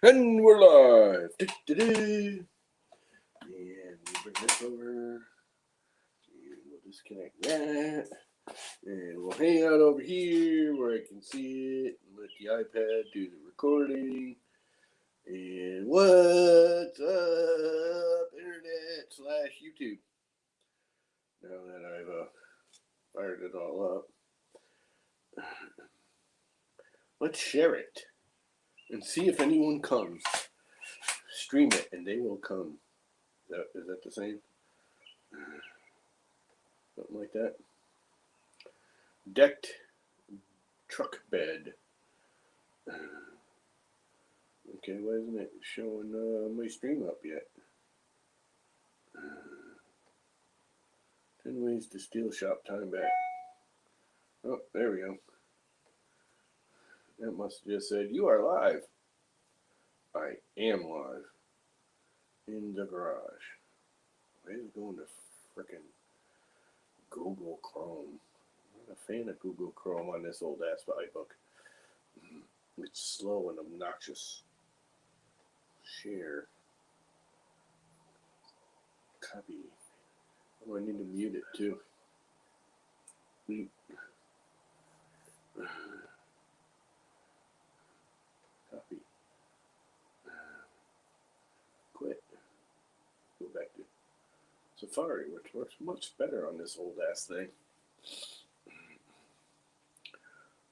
And we're live. And we'll bring this over. And we'll disconnect that. And we'll hang out over here where I can see it and let the iPad do the recording. And what's up, Internet/YouTube? Now that I've fired it all up, let's share it and see if anyone comes. Stream it and they will come. Is that the same? Something like that. Decked truck bed. Okay, why isn't it showing my stream up yet? 10 ways to steal shop time back. Oh, there we go. That must have just said, you are live. I am live. In the garage. Why is it going to frickin' Google Chrome? I'm not a fan of Google Chrome on this old ass iBook. It's slow and obnoxious. Share. Copy. Oh, I need to mute it too. Mute. Copy. Quit. Go back to Safari, which works much better on this old ass thing.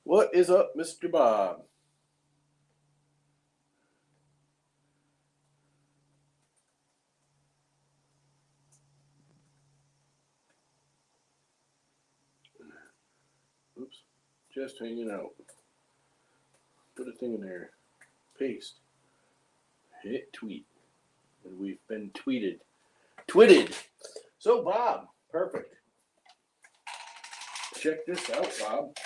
What is up, Mr. Bob? Oops. Just hanging out. Put a thing in there. Paste. Hit tweet. And we've been tweeted. Twitted. So, Bob. Perfect. Check this out, Bob.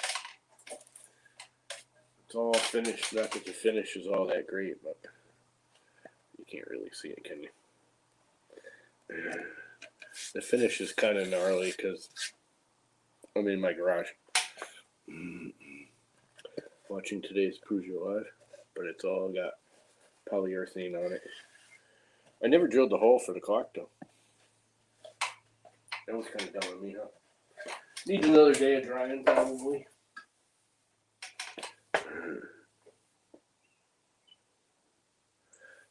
It's all finished. Not that the finish is all that great, but you can't really see it, can you? The finish is kind of gnarly because I'm in my garage watching today's Peugeot Live, but it's all got polyurethane on it. I never drilled the hole for the clock, though. That was kind of dumb of me, huh? Needs another day of drying, probably.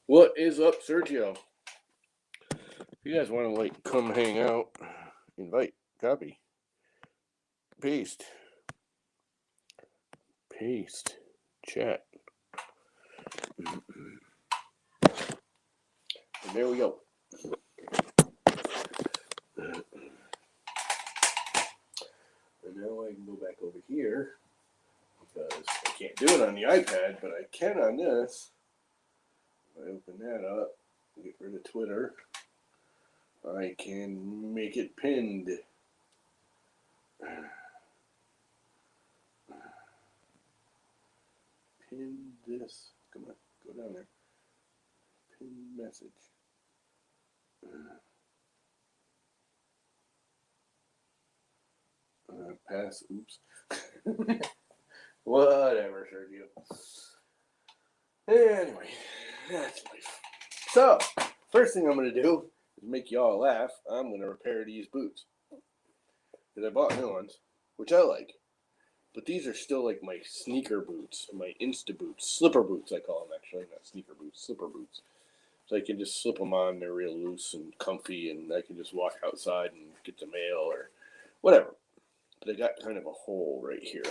What is up, Sergio? If you guys want to come hang out, invite, copy, paste, chat. And there we go. And now I can go back over here because I can't do it on the iPad, but I can on this. If I open that up, get rid of Twitter, I can make it pinned. Pin this. Come on, go down there. Pin message. Pass. Oops. Whatever, Sergio. Anyway, that's life. So, first thing I'm going to do is make y'all laugh. I'm going to repair these boots. Because I bought new ones, which I like. But these are still like my sneaker boots, my Insta boots, slipper boots I call them actually, not sneaker boots, slipper boots. So I can just slip them on, they're real loose and comfy, and I can just walk outside and get the mail or whatever. But they got kind of a hole right here.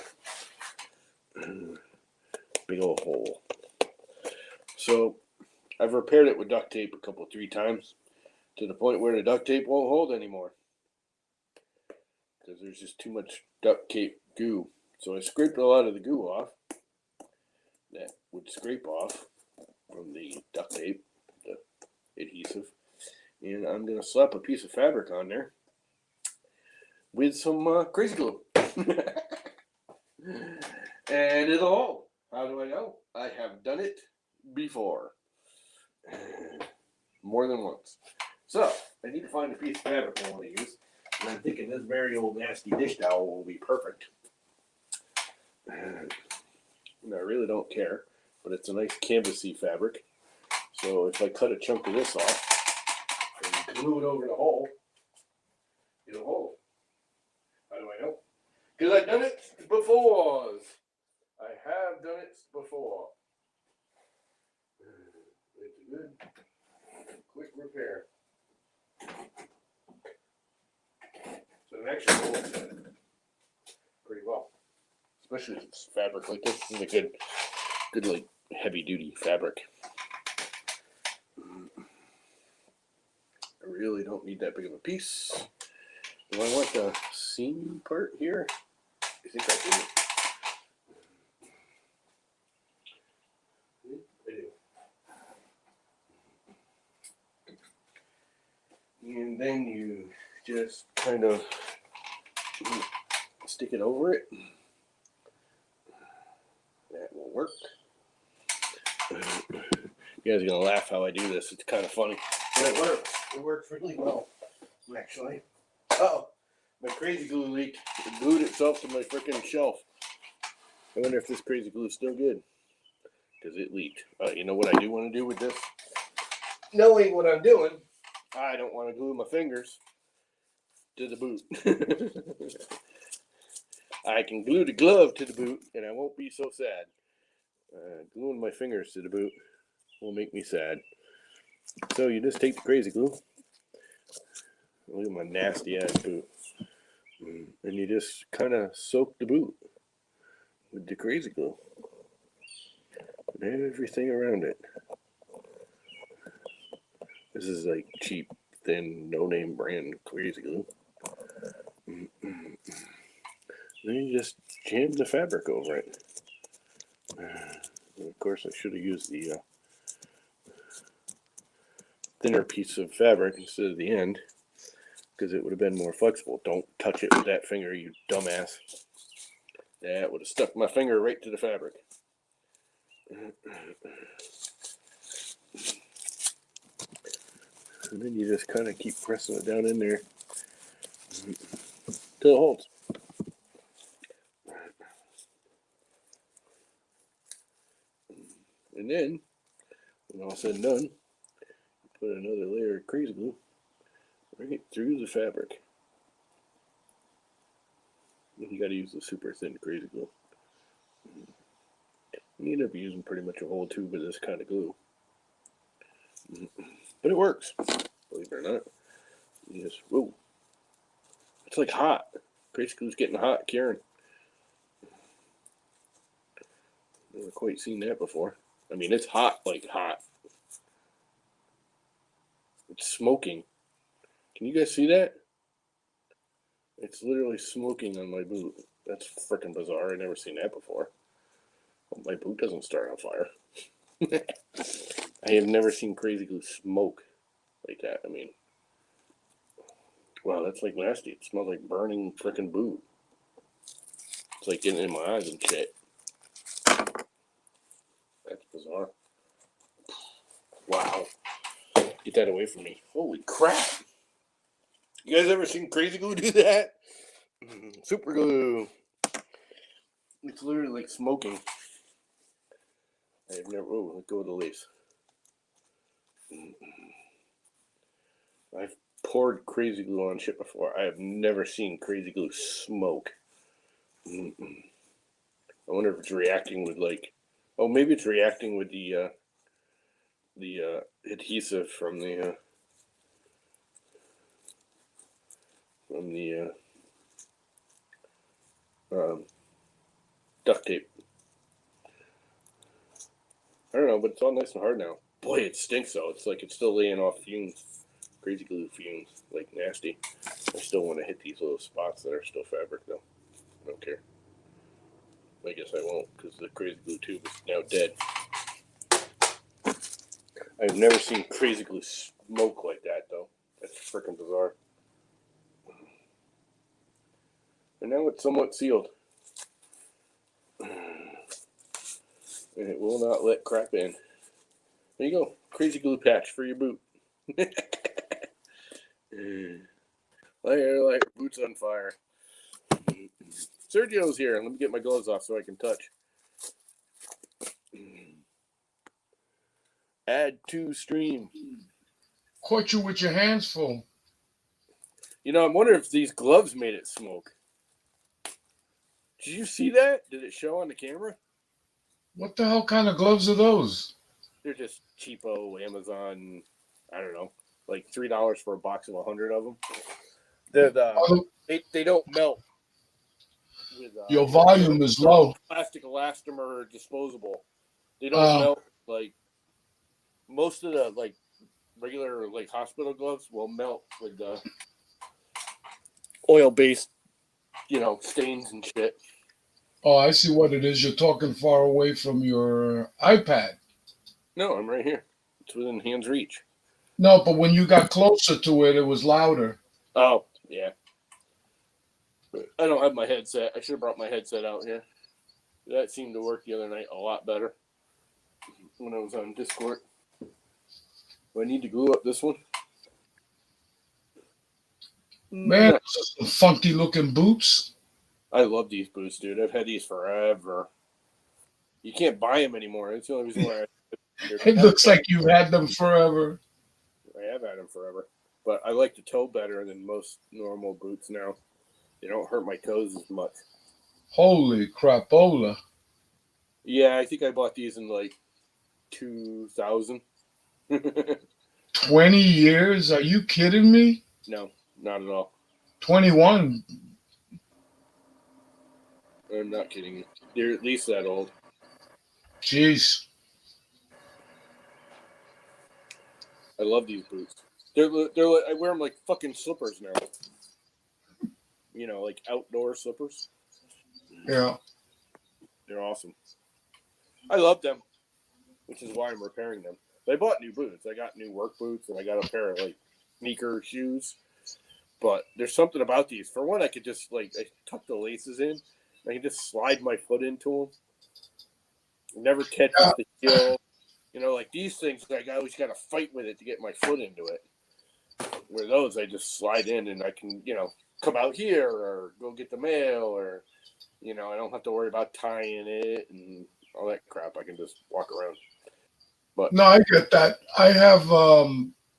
Big old hole. So I've repaired it with duct tape a 3 times to the point where the duct tape won't hold anymore. Because there's just too much duct tape goo. So I scraped a lot of the goo off that would scrape off from the duct tape, the adhesive. And I'm going to slap a piece of fabric on there with some crazy glue. And it'll hold. How do I know? I have done it before. More than once. So, I need to find a piece of fabric I want to use. And I'm thinking this very old nasty dish towel will be perfect. And I really don't care, but it's a nice canvasy fabric. So if I cut a chunk of this off and glue it over the hole, it'll hold. How do I know? Because I've done it before. I have done it before. It's a good, quick repair. So it actually holds pretty well. Especially if it's fabric like this. This is a good like heavy duty fabric. I really don't need that big of a piece. Do I want the seam part here? I think I do. I do. And then you just kind of stick it over it. That will work. You guys are gonna laugh how I do this. It's kind of funny, but it works. It works really well, actually. Oh, my crazy glue leaked. It glued itself to my freaking shelf. I wonder if this crazy glue is still good, because it leaked. You know what I do want to do with this? Knowing what I'm doing, I don't want to glue my fingers to the boot. I can glue the glove to the boot, and I won't be so sad. Gluing my fingers to the boot will make me sad. So you just take the crazy glue. Look at my nasty ass boot. And you just kind of soak the boot with the crazy glue. And everything around it. This is like cheap, thin, no-name brand crazy glue. Then you just jam the fabric over it. And of course, I should have used the thinner piece of fabric instead of the end, because it would have been more flexible. Don't touch it with that finger, you dumbass. That would have stuck my finger right to the fabric. And then you just kind of keep pressing it down in there till it holds. And then, when all said and done, put another layer of crazy glue right through the fabric. You got to use the super thin crazy glue. You end up using pretty much a whole tube of this kind of glue. But it works, believe it or not. You just, whoa. It's like hot. Crazy glue's getting hot, Karen. Never quite seen that before. I mean, it's hot, like hot. It's smoking. Can you guys see that? It's literally smoking on my boot. That's freaking bizarre. I've never seen that before. Well, my boot doesn't start on fire. I have never seen crazy glue smoke like that. I mean, wow, that's like nasty. It smells like burning freaking boot. It's like getting in my eyes and shit. That's bizarre. Wow. Get that away from me. Holy crap. You guys ever seen crazy glue do that? Super glue. It's literally like smoking. I've never, oh, let go of the lace. I've poured crazy glue on shit before. I have never seen crazy glue smoke. I wonder if it's reacting with like, oh, maybe it's reacting with the adhesive from the duct tape. I don't know, but it's all nice and hard now. Boy, it stinks though. It's like it's still laying off fumes. Crazy glue fumes, like nasty. I still want to hit these little spots that are still fabric though. I don't care. I guess I won't, because the crazy glue tube is now dead. I've never seen crazy glue smoke like that though. That's freaking bizarre. And now it's somewhat sealed. And it will not let crap in. There you go. Crazy glue patch for your boot. Like boots on fire. Sergio's here. Let me get my gloves off so I can touch. Add to stream. Caught you with your hands full. You know, I'm wondering if these gloves made it smoke. Did you see that? Did it show on the camera? What the hell kind of gloves are those? They're just cheapo Amazon. I don't know, like $3 for a box of 100 of them. They don't melt. With, your volume is low. Plastic elastomer disposable. They don't melt like most of the like regular like hospital gloves will melt with the oil-based, stains and shit. Oh, I see what it is. You're talking far away from your iPad. No, I'm right here. It's within hand's reach. No, but when you got closer to it, it was louder. Oh, yeah. I don't have my headset. I should have brought my headset out here. That seemed to work the other night a lot better when I was on Discord. Do I need to glue up this one? Man, those are some funky looking boots. I love these boots, dude. I've had these forever. You can't buy them anymore. That's the only reason why. It looks like you've had them forever. I have had them forever. But I like the toe better than most normal boots now. They don't hurt my toes as much. Holy crapola. Yeah, I think I bought these in like 2000. 20 years? Are you kidding me? No, not at all. 21. I'm not kidding you. They're at least that old. Jeez. I love these boots. They're I wear them like fucking slippers now. Like outdoor slippers. Yeah. They're awesome. I love them, which is why I'm repairing them. But I bought new boots. I got new work boots, and I got a pair of like sneaker shoes. But there's something about these. For one, I could just I tuck the laces in. I can just slide my foot into them. It never catches the heel. Like these things, I always got to fight with it to get my foot into it. Where those, I just slide in and I can, come out here or go get the mail or, I don't have to worry about tying it and all that crap. I can just walk around. But no, I get that. I have,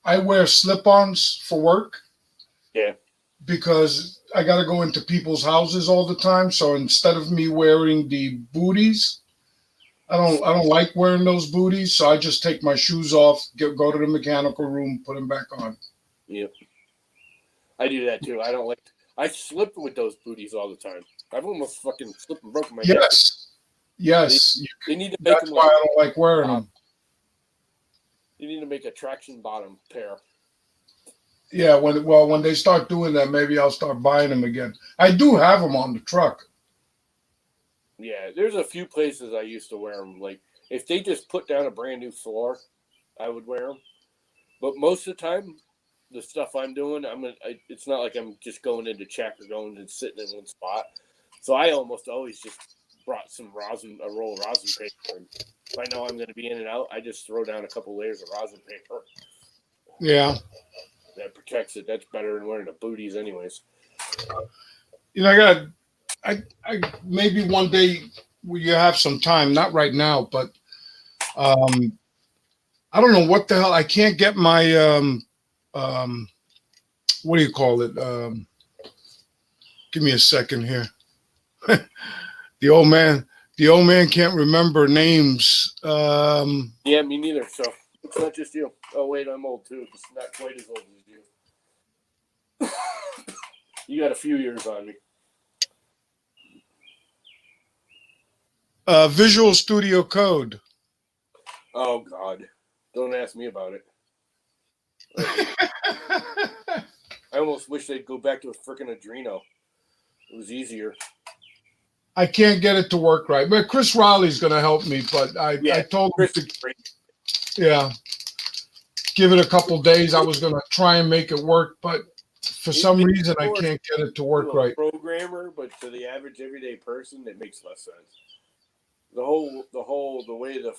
I wear slip-ons for work. Yeah. Because I got to go into people's houses all the time. So instead of me wearing the booties, I don't like wearing those booties. So I just take my shoes off, go to the mechanical room, put them back on. Yep. I do that too. I slip with those booties all the time. I've almost fucking slipped and broken my neck. Yes. They need to make That's them why I don't like wearing them. You need to make a traction bottom pair. Yeah, when they start doing that, maybe I'll start buying them again. I do have them on the truck. Yeah, there's a few places I used to wear them. Like if they just put down a brand new floor, I would wear them. But most of the time, the stuff I'm doing, it's not like I'm just going into check or going and sitting in one spot. So I almost always just brought a roll of rosin paper. And if I know I'm going to be in and out, I just throw down a couple layers of rosin paper. Yeah. That protects it. That's better than wearing the booties, anyways. I maybe one day you have some time, not right now, but I don't know what the hell. I can't get my what do you call it? Give me a second here. The old man can't remember names. Yeah, me neither. So it's not just you. Oh wait, I'm old too. It's not quite as old as you. You got a few years on me. Visual Studio Code. Oh God, don't ask me about it. I almost wish they'd go back to a freaking Adreno. It was easier. I can't get it to work right, but Chris Riley's going to help me. But I told him to, give it a couple days. I was going to try and make it work, but for some reason I can't get it to work right. Programmer, but to the average everyday person, it makes less sense. The way the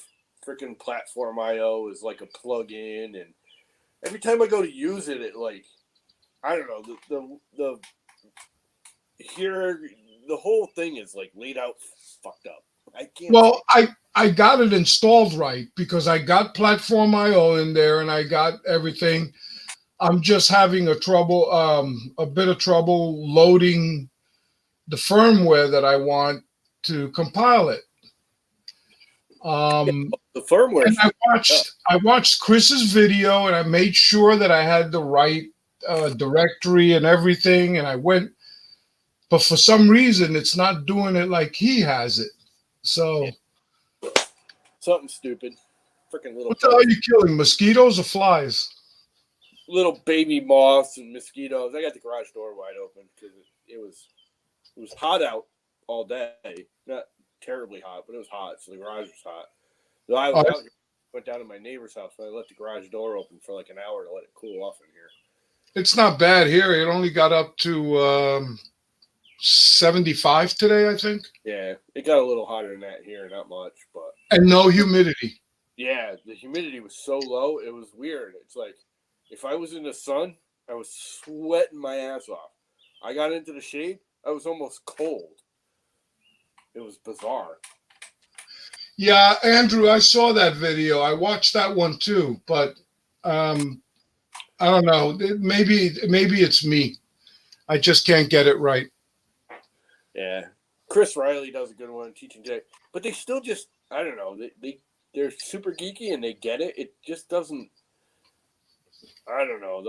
freaking platform IO is like a plug-in, and every time I go to use it, I don't know, the whole thing is like laid out fucked up. I can't. Well, I got it installed right because I got Platform IO in there and I got everything. I'm just having a bit of trouble loading the firmware that I want to compile it. The firmware. And I watched Chris's video and I made sure that I had the right directory and everything. And I went, but for some reason, it's not doing it like he has it. So, something stupid. Freaking little. What the hell are you killing? Mosquitoes or flies? Little baby moths and mosquitoes. I got the garage door wide open because it was hot out all day. Not terribly hot, but it was hot, so the garage was hot. So I was out, went down to my neighbor's house and I left the garage door open for like an hour to let it cool off in here. It's not bad here. It only got up to 75 today, I think. Yeah, it got a little hotter than that here, not much, but and no humidity. Yeah, the humidity was so low, it was weird. It's like if I was in the sun, I was sweating my ass off. I got into the shade, I was almost cold. It was bizarre. Yeah, Andrew, I saw that video. I watched that one too, but I don't know. Maybe it's me. I just can't get it right. Yeah, Chris Riley does a good one teaching today, but they still just I don't know. They're super geeky and they get it. It just doesn't. I don't know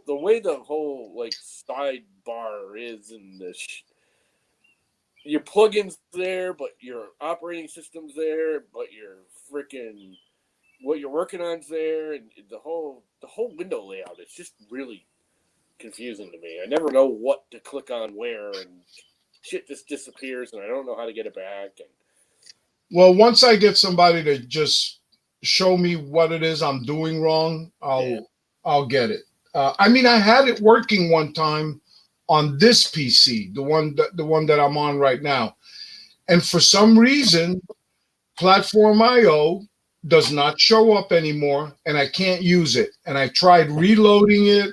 the way the whole like sidebar is and your plugins there, but your operating system's there, but your freaking what you're working on's there, and the whole window layout. It's just really confusing to me. I never know what to click on where, and shit just disappears, and I don't know how to get it back. And well, once I get somebody to just show me what it is I'm doing wrong, I'll get it. I mean, I had it working one time on this PC, the one that I'm on right now, and for some reason, Platform IO does not show up anymore, and I can't use it. And I tried reloading it.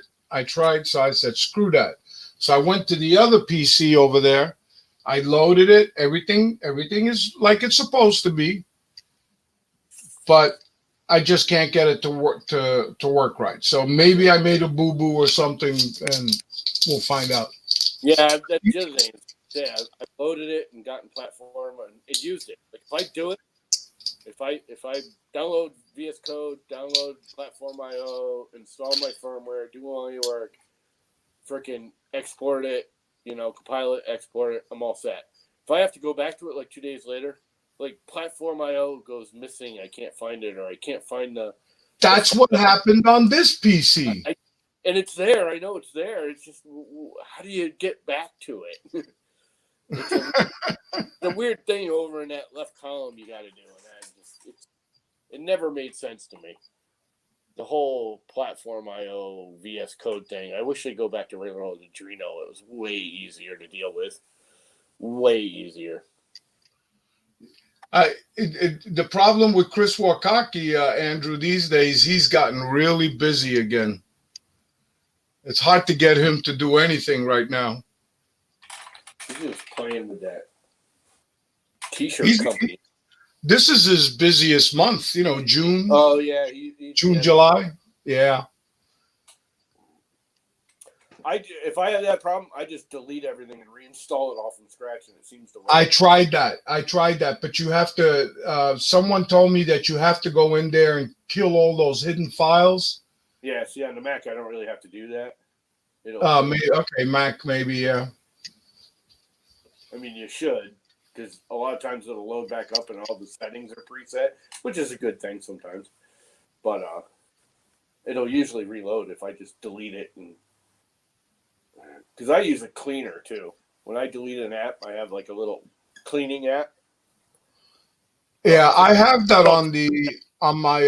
So I said, screw that. So I went to the other PC over there. I loaded it. Everything is like it's supposed to be, but I just can't get it to work right. So maybe I made a boo-boo or something, and we'll find out. Yeah, that's the other thing. Yeah, I loaded it and got in Platform and used it. Like if I do it, if I download VS Code, download Platform IO, install my firmware, do all your work, freaking export it, compile it, export it, I'm all set. If I have to go back to it like 2 days later, like Platform IO goes missing, I can't find it, or I can't find the. That's what happened on this PC. And it's there. I know it's there. It's just, how do you get back to it? It's the weird thing over in that left column you got to do, and it never made sense to me. The whole Platform IO VS Code thing. I wish they'd go back to regular old Adreno. It was way easier to deal with. Way easier. The problem with Chris Wakaki, Andrew, these days, he's gotten really busy again. It's hard to get him to do anything right now. He's just playing with that T-shirt company. This is his busiest month, June. Oh, yeah. June, July. Yeah. If I have that problem, I just delete everything and reinstall it all from scratch, and it seems to work. I tried that, but you have to. Someone told me that you have to go in there and kill all those hidden files. Yeah, see, on the Mac, I don't really have to do that. Mac, maybe, yeah. I mean, you should, because a lot of times it'll load back up and all the settings are preset, which is a good thing sometimes. But it'll usually reload if I just delete it, and because I use a cleaner too. When I delete an app, I have like a little cleaning app. Yeah, I have that on my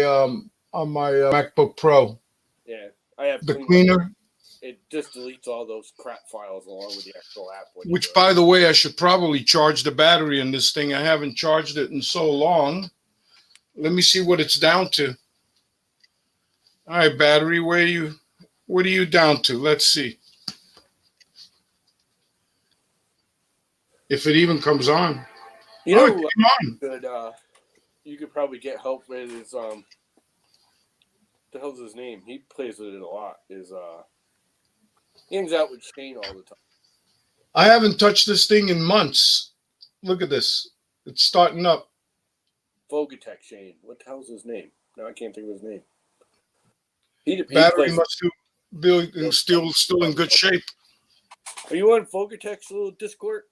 MacBook Pro. Yeah, I have the cleaner. It just deletes all those crap files along with the actual app. Which, by the way, I should probably charge the battery in this thing. I haven't charged it in so long. Let me see what it's down to. All right, battery, what are you down to? Let's see. If it even comes on. Good you could probably get help with is the hell's his name? He plays with it a lot. He hangs out with Shane all the time. I haven't touched this thing in months. Look at this. It's starting up. Fogatech Shane. What the hell's his name? Now I can't think of his name. Battery plays. must be still in good shape. Are you on Fogatech's little Discord?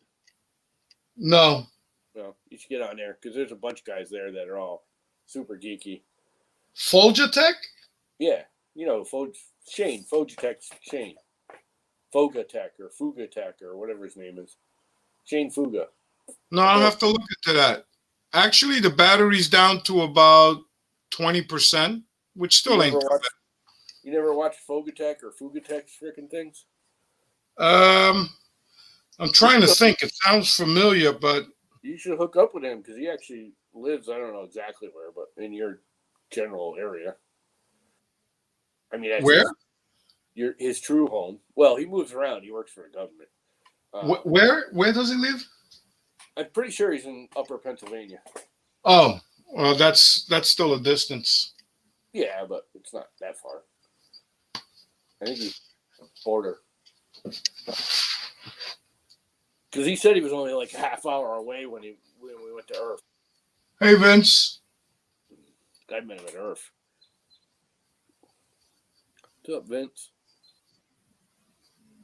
No. No, you should get on there because there's a bunch of guys there that are all super geeky. Folgatech? Yeah, you know, Shane, Fogatech Shane. Fogatech or Fugatech or whatever his name is. Shane Fuga. No, I'll have to look into that. Actually, the battery's down to about 20%, which still ain't too bad. You never watched Fogatech or Fugatech's freaking things? I'm trying to think. It sounds familiar, but you should hook up with him because he actually lives, I don't know exactly where, but in your general area. I mean, that's where? His true home. Well, he moves around. He works for the government. Where does he live? I'm pretty sure he's in Upper Pennsylvania. Oh, well, that's still a distance. Yeah, but it's not that far. I think he's border. Because he said he was only like a half hour away when we went to Earth. Hey, Vince. I met him at Earth. What's up, Vince?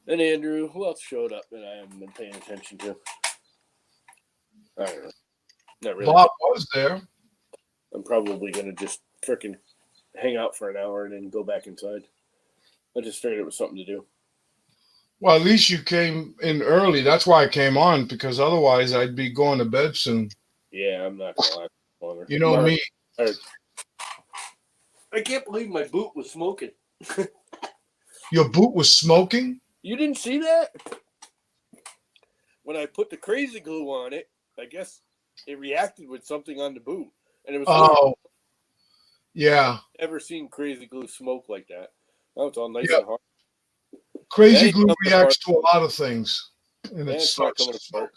And Andrew. Who else showed up that I haven't been paying attention to? I don't know. Not really. Bob was there. I'm probably going to just freaking hang out for an hour and then go back inside. I just figured it was something to do. Well, at least you came in early. That's why I came on, because otherwise I'd be going to bed soon. Yeah, I'm not going to lie longer. You know me. I can't believe my boot was smoking. Your boot was smoking? You didn't see that? When I put the crazy glue on it, I guess it reacted with something on the boot. And it was yeah. Never seen crazy glue smoke like that. Now it's all nice and hard. Crazy glue reacts to a lot of things. And it starts to smoke.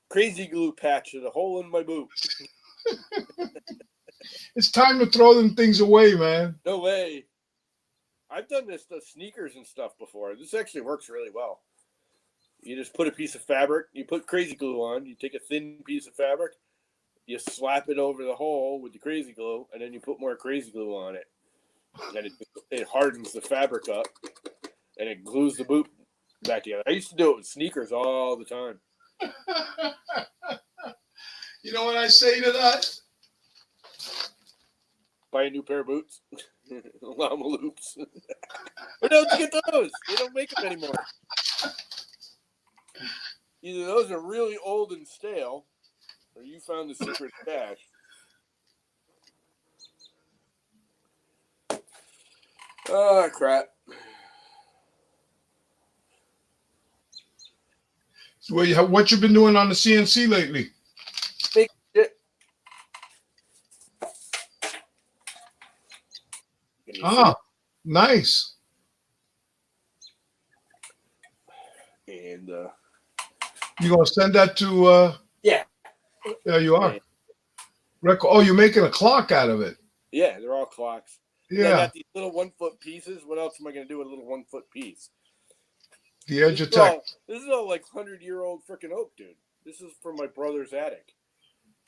Crazy glue patch with a hole in my boot. It's time to throw them things away, man. No way. I've done this to sneakers and stuff before. This actually works really well. You just put a piece of fabric, you put crazy glue on, you take a thin piece of fabric, you slap it over the hole with the crazy glue, and then you put more crazy glue on it. And it hardens the fabric up, and it glues the boot back together. I used to do it with sneakers all the time. You know what I say to that? Buy a new pair of boots. Llama loops. Where don't you get those? They don't make them anymore. Either those are really old and stale, or you found the secret stash. Oh, crap. So what you been doing on the CNC lately? Big shit. Nice. And you gonna send that to? Yeah. Yeah, you are. Oh, you're making a clock out of it. Yeah, they're all clocks. Yeah. I got these little 1 foot pieces. What else am I gonna do with a little 1 foot piece? The Edge Attack. This is all like 100-year-old freaking oak, dude. This is from my brother's attic.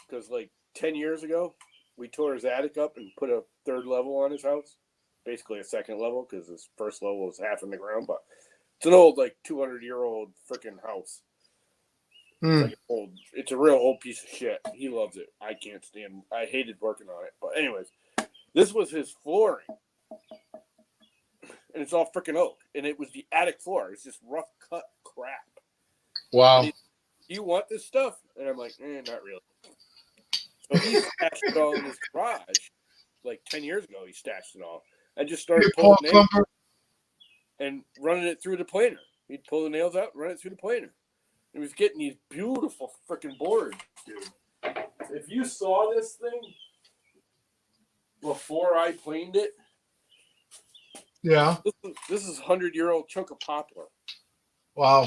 Because like 10 years ago, we tore his attic up and put a third level on his house. Basically a second level because his first level was half in the ground. But it's an old, like 200-year-old freaking house. It's a real old piece of shit. He loves it. I can't stand. I hated working on it. But anyways, this was his flooring. And it's all freaking oak. And it was the attic floor. It's just rough cut crap. Wow. Do you want this stuff? And I'm like, not really. So he stashed it all in his garage. Like 10 years ago, he stashed it all. I just started pulling nails and running it through the planer. He'd pull the nails out, run it through the planer. He was getting these beautiful freaking boards, dude. If you saw this thing before I planed it, yeah, this is 100-year-old chunk of poplar. Wow.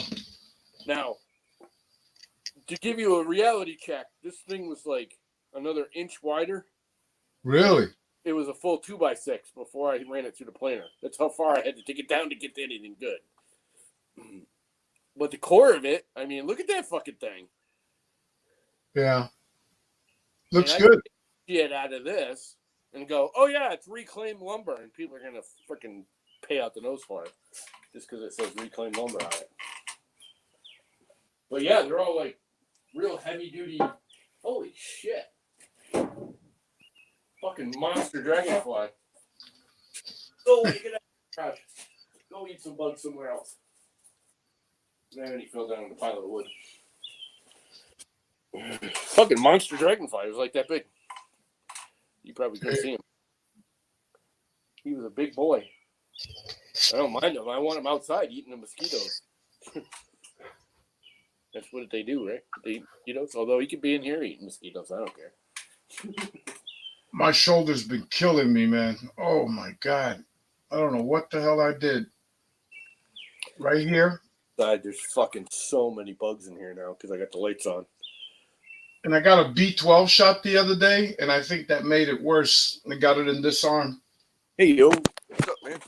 Now, to give you a reality check, this thing was like, another inch wider. Really? It was a full 2x6 before I ran it through the planer. That's how far I had to take it down to get to anything good. But the core of it, I mean, look at that fucking thing. Yeah. Looks and good. Get out of this and go, oh yeah, it's reclaimed lumber, and people are gonna freaking pay out the nose for it just because it says reclaimed lumber on it. But yeah, they're all like real heavy duty. Holy shit! Fucking monster dragonfly. Go get out. Gosh, go eat some bugs somewhere else. And then he fell down in the pile of wood. Fucking monster dragonfly. It was like that big. You probably couldn't see him. He was a big boy. I don't mind him. I want him outside eating the mosquitoes. That's what they do, right? They eat mosquitoes. Although he could be in here eating mosquitoes. I don't care. My shoulder's been killing me, man. Oh my God. I don't know what the hell I did. Right here. There's fucking so many bugs in here now because I got the lights on. And I got a B12 shot the other day, and I think that made it worse. I got it in this arm. Hey, yo. What's up, man?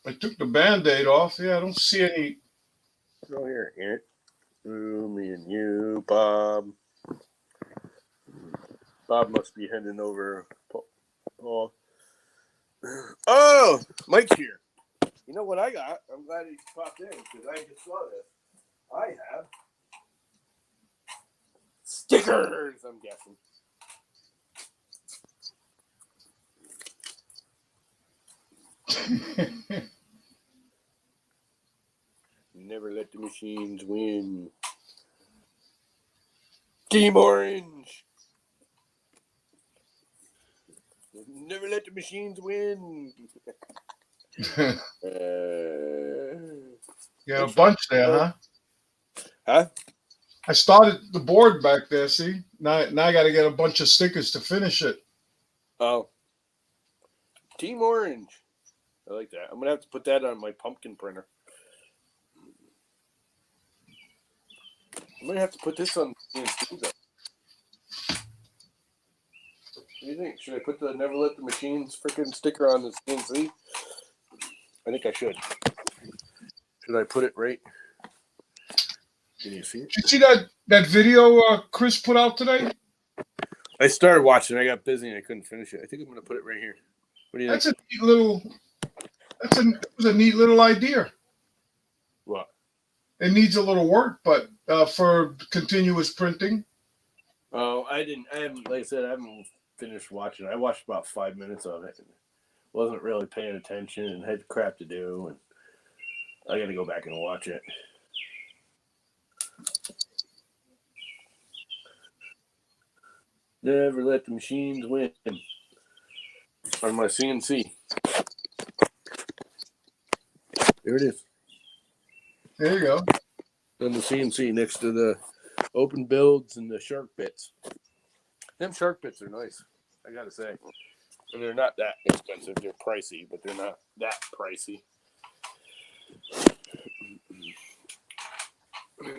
I took the Band-Aid off. Yeah, I don't see any. Go here, Eric. Me and you, Bob. Bob must be heading over. Paul. Oh, Mike's here. You know what I got? I'm glad he popped in because I just saw this. I have stickers, I'm guessing. Never let the machines win. Team Orange. Never let the machines win. Yeah, a bunch there, huh? Huh? I started the board back there, see? Now I got to get a bunch of stickers to finish it. Oh. Team Orange. I like that. I'm going to have to put that on my pumpkin printer. I'm going to have to put this on CNC, though. What do you think? Should I put the Never Let the Machines freaking sticker on the CNC? I think I should. Should I put it right? Can you see it? Did you see that video Chris put out today? I started watching. I got busy and I couldn't finish it. I think I'm going to put it right here. What do you think? That's a neat little. It was a neat little idea. What? It needs a little work, but for continuous printing. Oh, I haven't, like I said, I haven't finished watching. I watched about 5 minutes of it. And wasn't really paying attention and had crap to do. And I got to go back and watch it. Never let the machines win. On my CNC. There it is. There you go. On the CNC next to the open builds and the shark bits. Them shark bits are nice, I gotta say. And they're not that expensive. They're pricey, but they're not that pricey.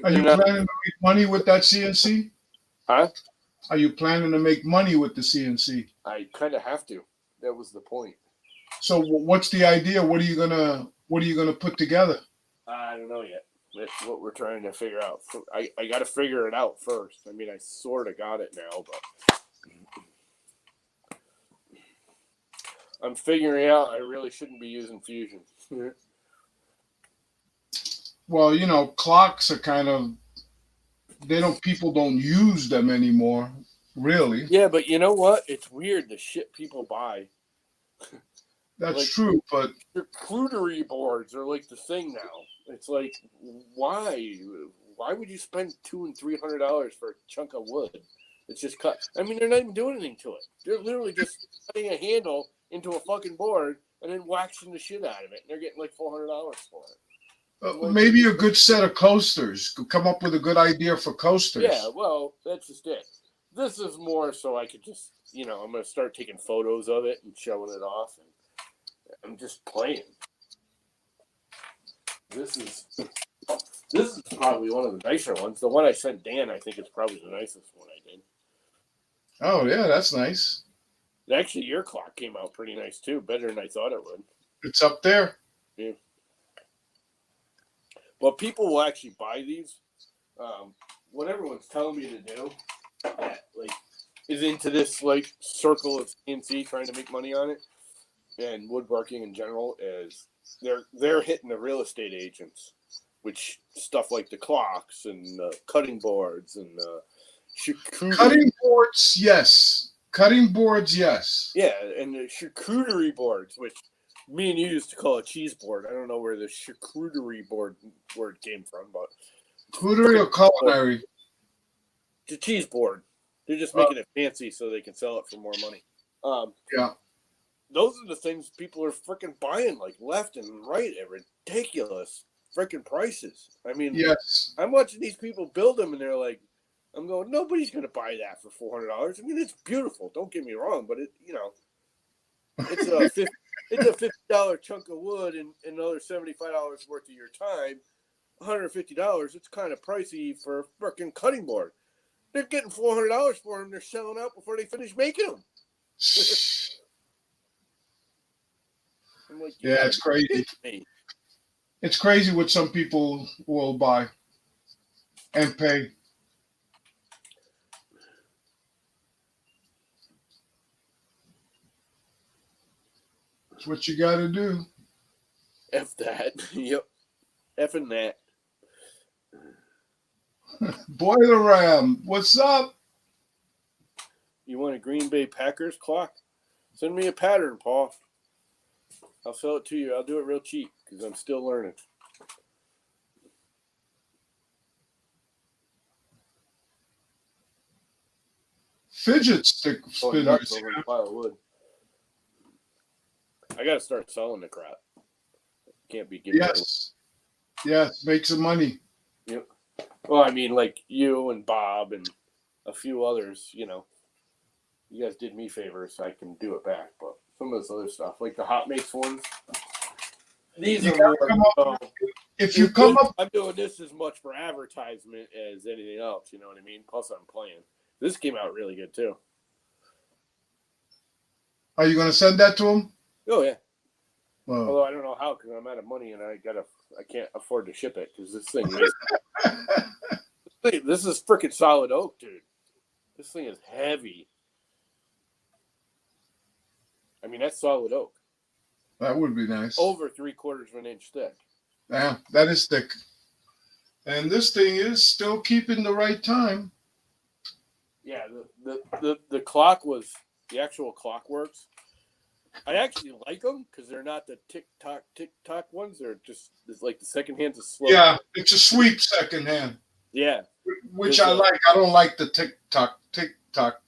Are you planning to make money with that CNC? Huh? Are you planning to make money with the CNC? I kind of have to. That was the point. So what's the idea? What are you gonna put together? I don't know yet. That's what we're trying to figure out. I got to figure it out first. I mean, I sort of got it now, but I'm figuring out I really shouldn't be using Fusion. Well, you know, clocks are kind of people don't use them anymore, really. Yeah, but you know what? It's weird the shit people buy. That's like, true, but charcuterie boards are like the thing now. It's like, why? Why would you spend $200 and $300 for a chunk of wood? It's just cut. I mean, they're not even doing anything to it. They're literally just cutting a handle into a fucking board and then waxing the shit out of it. And they're getting like $400 for it. maybe a good set of coasters. Come up with a good idea for coasters. Yeah, well, that's just it. This is more so I could just, I'm going to start taking photos of it and showing it off. And I'm just playing. This is This is probably one of the nicer ones. The one I sent Dan, I think, is probably the nicest one I did. Oh yeah, that's nice. Actually, your clock came out pretty nice too, better than I thought it would. It's up there. Yeah. But people will actually buy these. What everyone's telling me to do, that like is into this like circle of CNC trying to make money on it, and woodworking in general, is they're hitting the real estate agents, which stuff like the clocks and cutting boards and Cutting boards, yes. Cutting boards, yes. Yeah, and the charcuterie boards, which me and you used to call a cheese board. I don't know where the charcuterie board word came from, but charcuterie or culinary. It's a cheese board. They're just making it fancy so they can sell it for more money. Yeah. Those are the things people are freaking buying like left and right at ridiculous freaking prices. I mean, yes. I'm watching these people build them and they're like, I'm going, nobody's going to buy that for $400. I mean, it's beautiful. Don't get me wrong, but it's a $50 chunk of wood and another $75 worth of your time. $150. It's kind of pricey for a freaking cutting board. They're getting $400 for them. They're selling out before they finish making them. I'm like, yeah, it's crazy. It's crazy what some people will buy and pay. That's what you got to do. F that. Yep. Effing that. Boiler Ram, what's up? You want a Green Bay Packers clock? Send me a pattern, Paul. I'll sell it to you. I'll do it real cheap because I'm still learning. Fidget stick spinners. Over a pile of wood. I got to start selling the crap. Can't be giving Yes. Yes, make some money. Yep. Well, I mean, like you and Bob and a few others, you guys did me favors, so I can do it back. But some of this other stuff, like the Hot Mates ones, these You are more. If you come up, I'm doing this as much for advertisement as anything else. You know what I mean? Plus, I'm playing. This came out really good too. Are you going to send that to him? Oh yeah. Well, Although I don't know how, because I'm out of money and I can't afford to ship it because this thing this is freaking solid oak, dude. This thing is heavy. I mean, that's solid oak. That would be nice. Over 3/4 of an inch thick. Yeah, that is thick. And this thing is still keeping the right time. Yeah, the clock was, the actual clock works. I actually like them because they're not the tick tock ones. They're just, it's like the second hand's a slow. Yeah, it's a sweep second hand. Yeah. Which I like. I don't like the tick tock.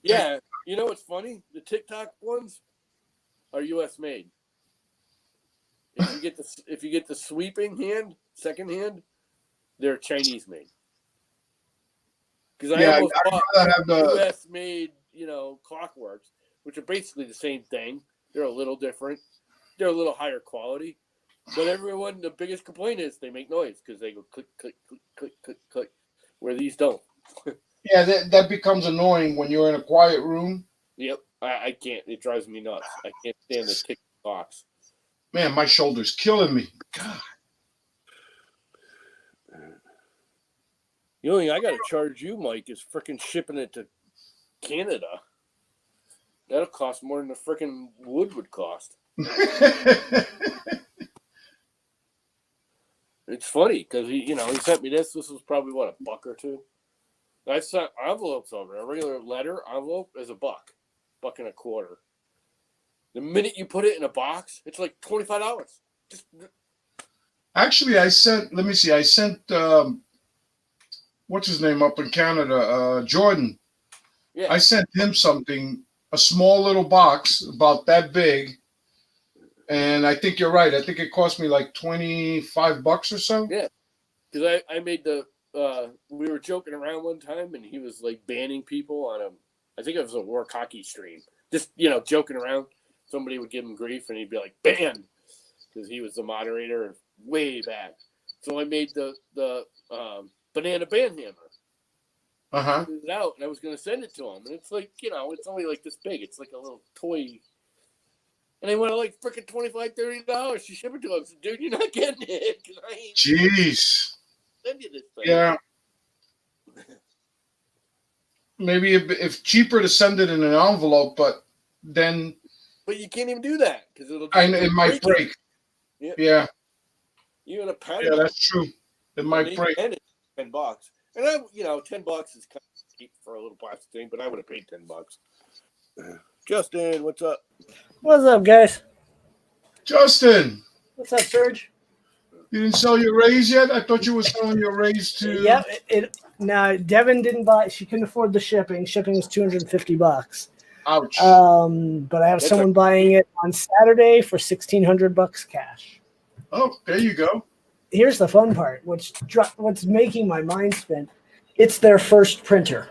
Yeah. You know what's funny? The tick tock ones are U.S. made. If you get the sweeping hand, second hand, they're Chinese made. Because I almost bought U.S. made, clockworks, which are basically the same thing. They're a little different. They're a little higher quality. But everyone, the biggest complaint is they make noise because they go click, click, click, click, click, click, where these don't. Yeah, that becomes annoying when you're in a quiet room. Yep, I can't. It drives me nuts. I can't stand the tick clocks. Man, my shoulder's killing me. God. The only thing I got to charge you, Mike, is freaking shipping it to Canada. That'll cost more than the freaking wood would cost. It's funny because he sent me this. This was probably $1 or $2. I sent envelopes over. A regular letter envelope is $1.25. The minute you put it in a box, it's like $25. Actually, I sent what's his name up in Canada, Jordan. Yeah. I sent him something, a small little box about that big. And I think you're right. I think it cost me like $25 or so. Yeah. Because I made we were joking around one time and he was like banning people on I think it was a work hockey stream. Just, joking around. Somebody would give him grief and he'd be like, banned. Because he was the moderator way back. So I made the banana band hammer. Uh-huh. It out, and I was going to send it to him. And it's like, it's only like this big. It's like a little toy. And they wanted like freaking $25, $30 to ship it to him. I said, dude, you're not getting it. Cause I ain't Jeez. send you this thing. Yeah. Maybe if cheaper to send it in an envelope, but then. But you can't even do that because It might break. Yeah. Even a pen. Yeah, that's true. It might break. $10. And $10 is kind of cheap for a little plastic thing, but I would have paid $10. Justin, what's up? What's up, guys? Justin, What's up, Serge? you didn't sell your raise yet? I thought you were selling your raise to. Yep. Now Devin didn't buy. She couldn't afford the shipping. Shipping was $250. Ouch. But I have someone buying it on Saturday for $1,600 cash. Oh, there you go. Here's the fun part. What's making my mind spin? It's their first printer.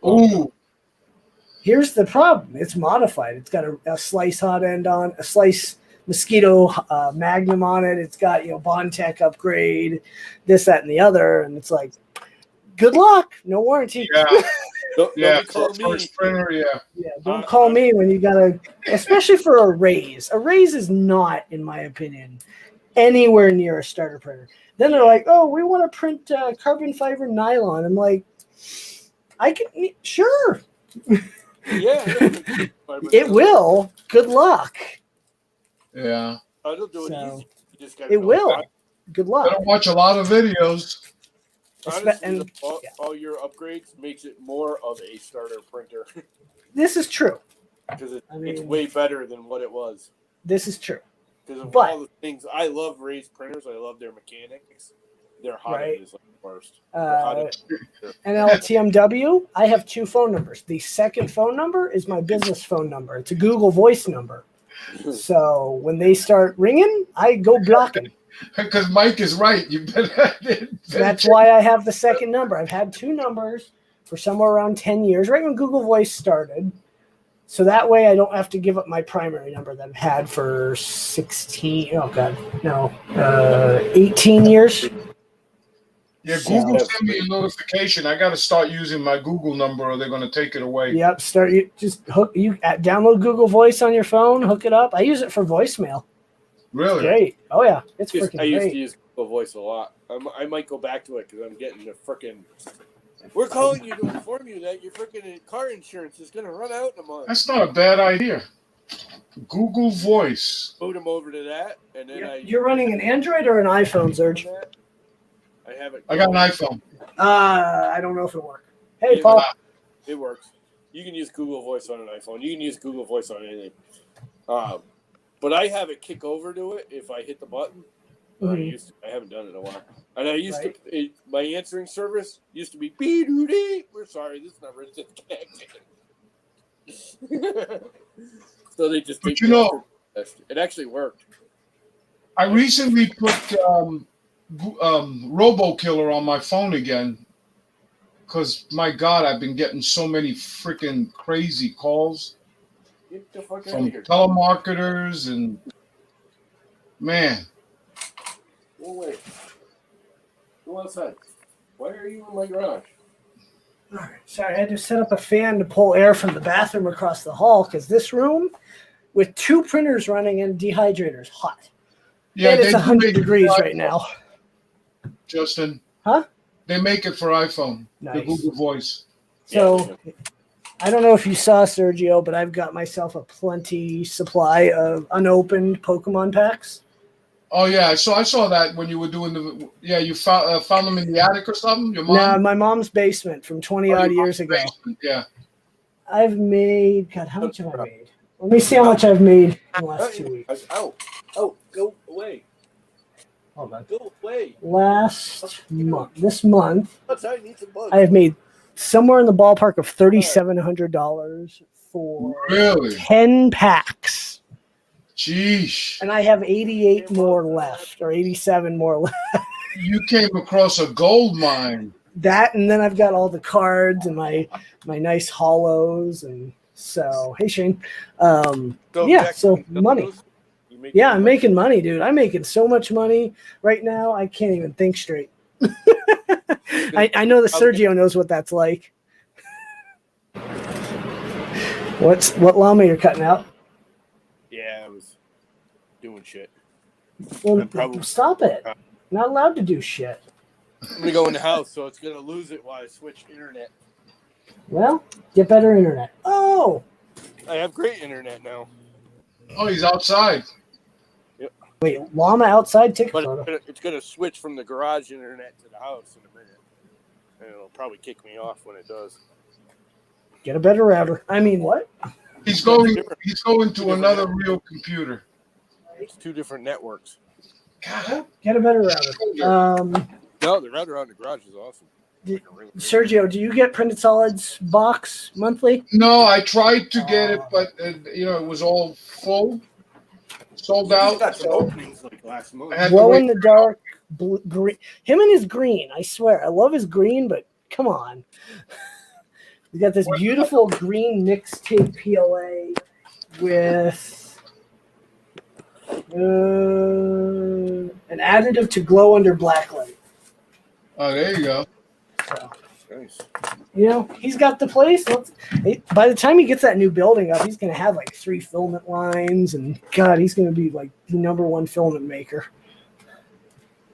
Ooh. Here's the problem. It's modified. It's got a slice hot end on, a slice Mosquito Magnum on it. It's got, Bondtech upgrade, this, that, and the other. And it's like, good luck. No warranty. Yeah. Don't call me. First printer, yeah. Yeah, don't call me when you gotta, especially for a raise. A raise is not, in my opinion, anywhere near a starter printer. Then they're like, oh, we want to print carbon fiber nylon. I'm like, sure. Yeah. It will. Good luck. Yeah. It'll do it So, easy. You just gotta It go will. back. Good I luck. don't watch a lot of videos. Honestly, all your upgrades makes it more of a starter printer This is true. because it's mean- way better than what it was. This is true. Because of But- all the things, I love raised printers. I love their mechanics. Their hot Right. end is like the worst. Their hot end- NLTMW, I have two phone numbers. The second phone number is my business phone number. It's a Google Voice number. So when they start ringing, I go blocking. Because Mike is right. You better. That's why I have the second number. I've had two numbers for somewhere around 10 years, right when Google Voice started. So that way I don't have to give up my primary number that I've had for 18 years. Yeah, So- Google sent me a notification. I got to start using my Google number, or they're going to take it away. Yep. Download Google Voice on your phone, hook it up. I use it for voicemail. Really? Great. Oh yeah, it's freaking I used great. to use Google Voice a lot. I might go back to it because I'm getting the freaking. We're calling you to inform you that your freaking car insurance is going to run out in a month. That's not a bad idea. Google Voice. Boot them over to that, and then You're running an Android or an iPhone, Serge? I have it. I got an iPhone. I don't know if it'll work. Hey, Yeah, Paul. It works. You can use Google Voice on an iPhone. You can use Google Voice on anything. But I have it kick over to it if I hit the button. Mhm. I haven't done it in a while. And I used Right. to, my answering service used to be beep-doo-dee. We're sorry, this number is disconnected. So they just But take you the know- answer. It actually worked. I recently put RoboKiller on my phone again. Because, my God, I've been getting so many freaking crazy calls Get the fuck out from of here. telemarketers and, man. Go away. Go outside. Why are you in my garage? All right. Sorry, I had to set up a fan to pull air from the bathroom across the hall because this room, with two printers running and dehydrator, is hot. Yeah, and it's they 100 make it degrees for right iPhone, now. Justin. Huh? They make it for iPhone. The Nice. Google Voice. So I don't know if you saw, Sergio, but I've got myself a plenty supply of unopened Pokemon packs. Oh, yeah. I saw that when you were doing the. Yeah, you found them in the attic or something? Your mom? Now, my mom's basement from 20 Oh, odd your years mom's ago. basement, yeah. I've made, God, how much have I made? Let me see how much I've made in the last 2 weeks. Oh, go away. Hold on. Go away. Last month, this month, Outside, need some bugs. I have made somewhere in the ballpark of $3,700 for Really? 10 packs. Jeez. And I have 88 more left, or 87 more left. You came across a gold mine. That, and then I've got all the cards and my nice hollows. And so, hey, Shane. So, Yeah, Jack, so you money. You making Yeah, I'm making money, dude. I'm making so much money right now. I can't even think straight. I know that Sergio knows what that's like. What llama you're cutting out? Yeah, I was doing shit. Well, stop it. You're not allowed to do shit. I'm gonna go in the house, so it's gonna lose it while I switch internet. Well, get better internet. Oh, I have great internet now. Oh, he's outside. wait, llama outside? Take a But photo. it's gonna switch from the garage internet to the house in a minute. And it'll probably kick me off when it does. Get a better router. I mean, what? He's going to another real computer. It's 2 different networks. God. Get a better router. No, the router out in the garage is awesome. Sergio, do you get Printed Solids box monthly? No, I tried to get it, but it was all full, sold out. Got some openings like last month. Glow in the dark, blue, green. Him and his green. I swear, I love his green, but come on. We got this beautiful green mixtape PLA with an additive to glow under blacklight. Oh, there you go. So, Nice. He's got the place. By the time he gets that new building up, he's going to have like 3 filament lines, and God, he's going to be like the #1 filament maker.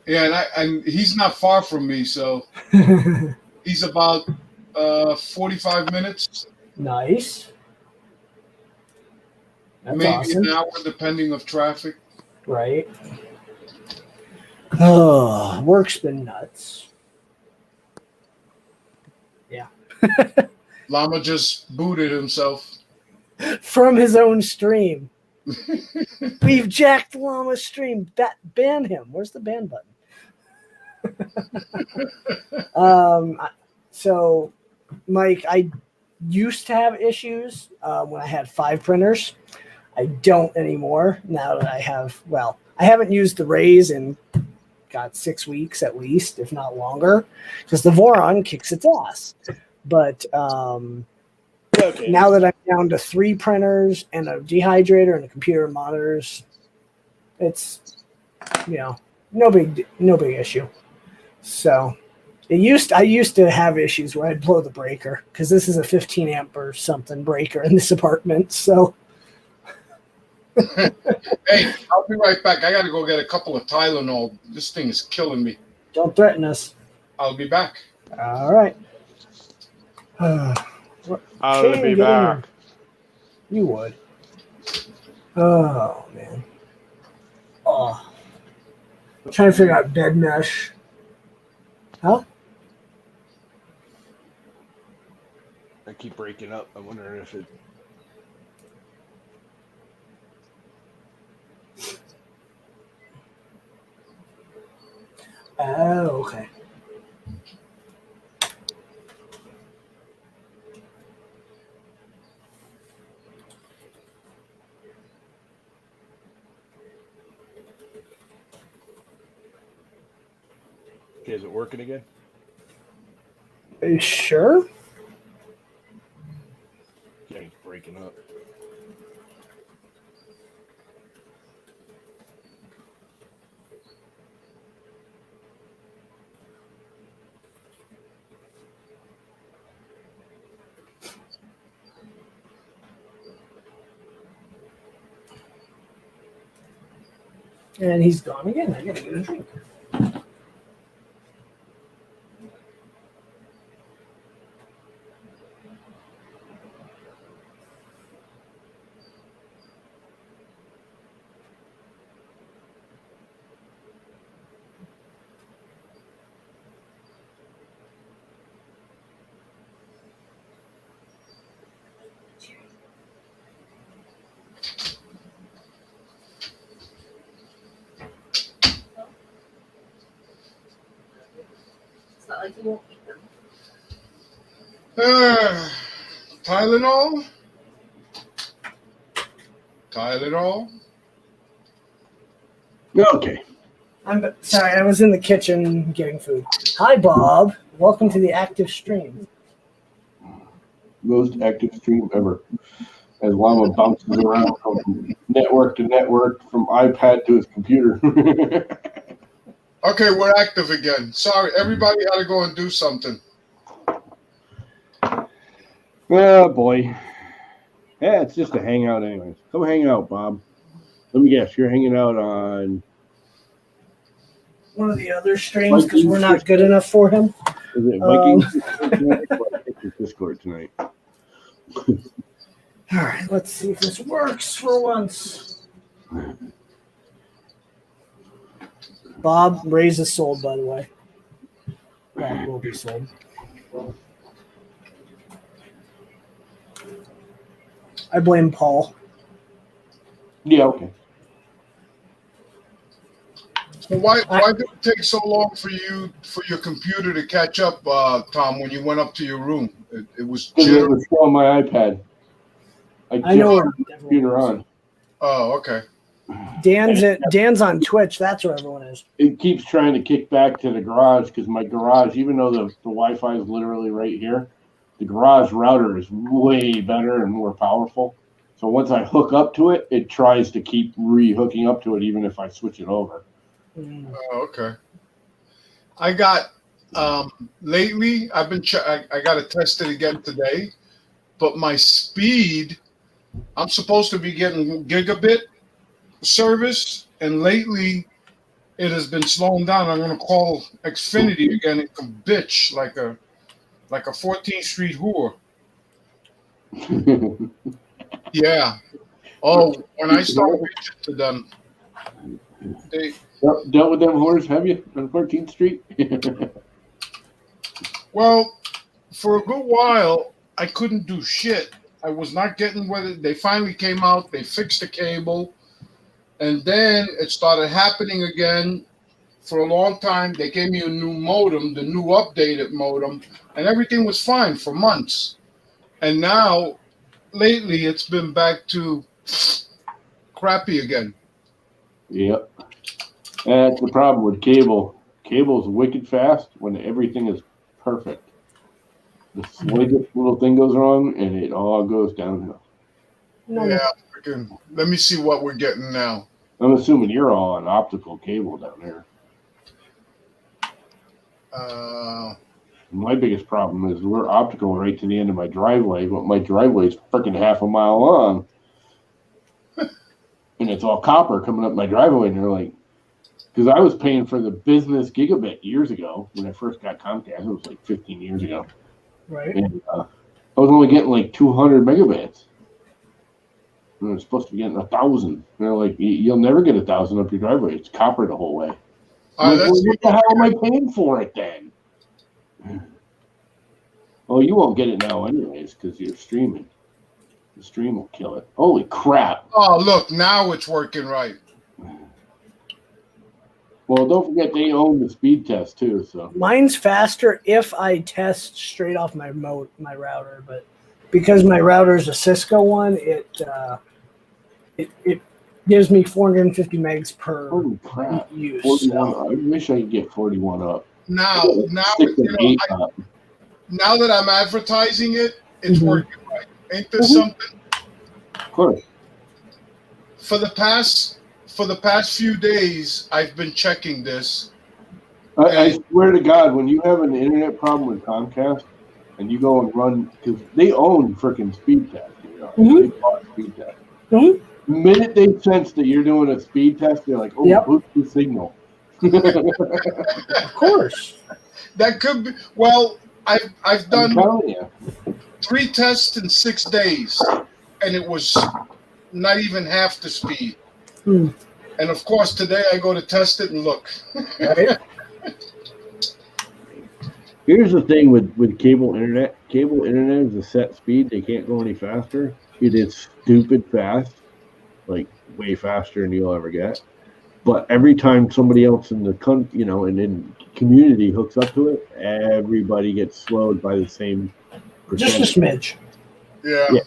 Yeah, and he's not far from me, so he's about 45 minutes. Nice. That's maybe awesome. an hour, depending of traffic. Right. Oh, work's been nuts. Yeah. Llama just booted himself. From his own stream. We've jacked Llama's stream. Ban him. Where's the ban button? So, Mike, I used to have issues when I had 5 printers. I don't anymore now that I have, I haven't used the Raise in 6 weeks at least, if not longer, because the Voron kicks its ass. But now that I'm down to 3 printers and a dehydrator and a computer and monitors, it's, no big issue. So I used to have issues where I'd blow the breaker because this is a 15 amp or something breaker in this apartment. So, hey, I'll be right back. I got to go get a couple of Tylenol. This thing is killing me. Don't threaten us. I'll be back. All right. I'll be back. You would. Oh, man. Oh. I'm trying to figure out bed mesh. Huh? I keep breaking up. I'm wondering if it. Oh, okay. Okay, is it working again? Are you sure? Yeah, it's breaking up. And he's gone again. I gotta get a drink. Like you won't eat them. Tylenol? Tylenol? Okay. I'm sorry, I was in the kitchen getting food. Hi, Bob. Welcome to the active stream. Most active stream ever. As Llama bounces around from network to network from iPad to his computer. Okay, we're active again. Sorry, everybody had to go and do something. Oh boy. Yeah, it's just a hangout anyways. Come hang out, Bob. Let me guess, you're hanging out on One of the other streams because we're not good enough for him. is it Vikings Discord tonight? All right, let's see if this works for once. Bob, Raise is sold, by the way. Bob will be sold. I blame Paul. Yeah, okay. Well, why did it take so long for your computer to catch up, Tom, when you went up to your room? It was Because it jittery. was still on my iPad. I know turned the computer on. Oh, okay. Dan's on Twitch. That's where everyone is. It keeps trying to kick back to the garage because my garage, even though the Wi-Fi is literally right here, the garage router is way better and more powerful. So once I hook up to it, it tries to keep re-hooking up to it even if I switch it over. Oh, okay. I got lately. I've been. I got to test it again today, but my speed. I'm supposed to be getting gigabit service, and lately it has been slowing down. I'm going to call Xfinity again. It can bitch like a 14th Street whore. Yeah. Oh, when I start bitching to them, they. Dealt with them whores, have you, on 14th Street? Well, for a good while, I couldn't do shit. I was not getting whether they finally came out, they fixed the cable, and then it started happening again for a long time. They gave me a new modem, the new updated modem, and everything was fine for months. And now, lately, it's been back to crappy again. Yep. That's the problem with cable. Cable's wicked fast when everything is perfect. The slightest little thing goes wrong and it all goes downhill. Yeah, freaking. Let me see what we're getting now. I'm assuming you're all on optical cable down there. My biggest problem is we're optical right to the end of my driveway, but my driveway is freaking half a mile long. And it's all copper coming up my driveway, and they're like, because I was paying for the business gigabit years ago when I first got Comcast. It was like 15 years ago. Right. And I was only getting like 200 megabits. And I was supposed to be getting 1,000. And they're like, you'll never get 1,000 up your driveway. It's copper the whole way. Like, well, what the hell am I paying for it then? Oh, you won't get it now anyways because you're streaming. The stream will kill it. Holy crap. Oh, look, now it's working right. Well, don't forget they own the speed test too. So Mine's faster if I test straight off my router, but because my router is a Cisco one, it gives me 450 megs per holy crap. use. 41. I wish I could get 41 up. Now that I'm advertising it, it's working right. Ain't this something? Of course. For the past few days, I've been checking this. I swear to God, when you have an internet problem with Comcast and you go and run, because they own freaking speed test. They bought speed test. The minute they sense that you're doing a speed test, they're like, oh, boost the signal. Of course. That could be. Well, I've done 3 tests in 6 days, and it was not even half the speed. And of course, today I go to test it and look. Right. Here's the thing with cable internet. Cable internet is a set speed. They can't go any faster. It is stupid fast, like way faster than you'll ever get. But every time somebody else in the country, and in community hooks up to it, everybody gets slowed by the same percentage. Just a smidge. Yeah.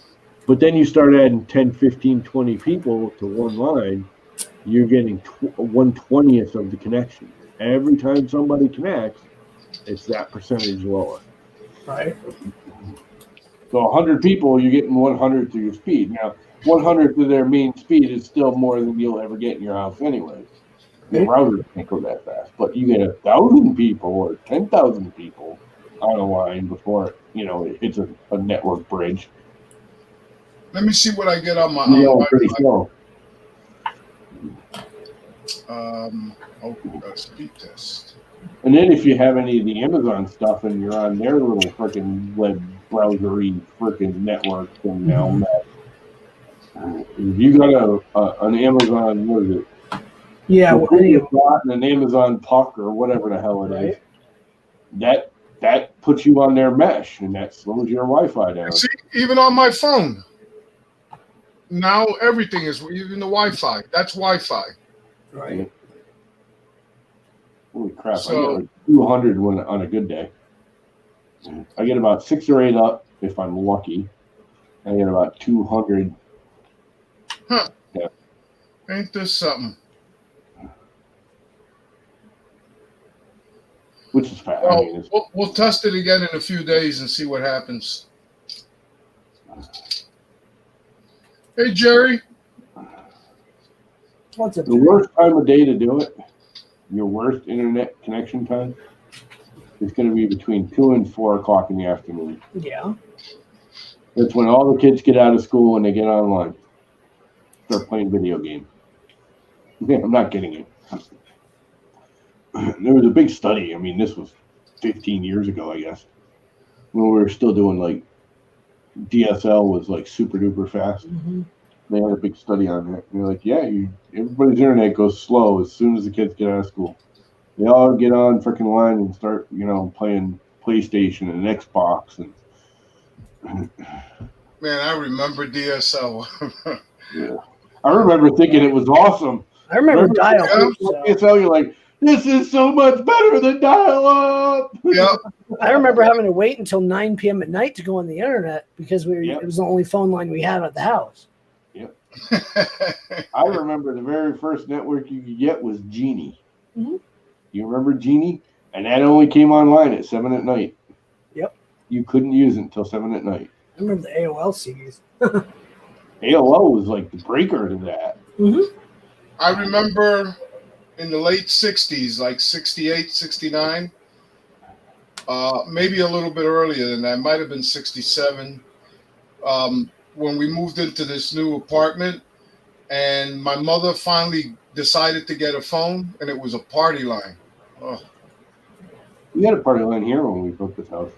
But then you start adding 10, 15, 20 people to one line, you're getting 1/20th of the connection. Every time somebody connects, it's that percentage lower. Right. So 100 people, you're getting 100 through your speed. Now, 100th of their main speed is still more than you'll ever get in your house anyway. The routers can't go that fast, but you get 1,000 people or 10,000 people on a line before it hits a network bridge. Let me see what I get on my Pretty Wi-Fi. slow. Speed test. And then if you have any of the Amazon stuff and you're on their little freaking web browsery freaking network thing now, if you got an Amazon, what is it? Yeah, An Amazon Puck or whatever the hell it is. That puts you on their mesh and that slows your Wi-Fi down. See, even on my phone. Now everything is, even the Wi-Fi. That's Wi-Fi. Right. Holy crap! So, I get like 200 on a good day. I get about 6 or 8 up if I'm lucky. I get about 200. Huh? Yeah. Ain't this something? Which is fast. Well, we'll test it again in a few days and see what happens. Hey, Jerry. What's up? The worst time of day to do it, your worst internet connection time, is going to be between 2 and 4 o'clock in the afternoon. Yeah. That's when all the kids get out of school and they get online. Start playing video games. Yeah, I'm not kidding you. There was a big study. I mean, this was 15 years ago, I guess, when we were still doing like DSL was like super duper fast. Mm-hmm. They had a big study on that. And they're like, yeah, everybody's internet goes slow as soon as the kids get out of school. They all get on freaking line and start, playing PlayStation and Xbox. And Man, I remember DSL. yeah, I remember thinking it was awesome. I remember dial-up. DSL, you're like, this is so much better than dial-up. Yep. I remember having to wait until 9 p.m. at night to go on the internet because it was the only phone line we had at the house. Yep. I remember the very first network you could get was Genie. Mm-hmm. You remember Genie? And that only came online at 7 at night. Yep. You couldn't use it until 7 at night. I remember the AOL CDs. AOL was like the breaker to that. Mm-hmm. I remember in the late 60s, like 68, 69, maybe a little bit earlier than that, might have been 67, when we moved into this new apartment, and my mother finally decided to get a phone, and it was a party line. Oh. We had a party line here when we built this house.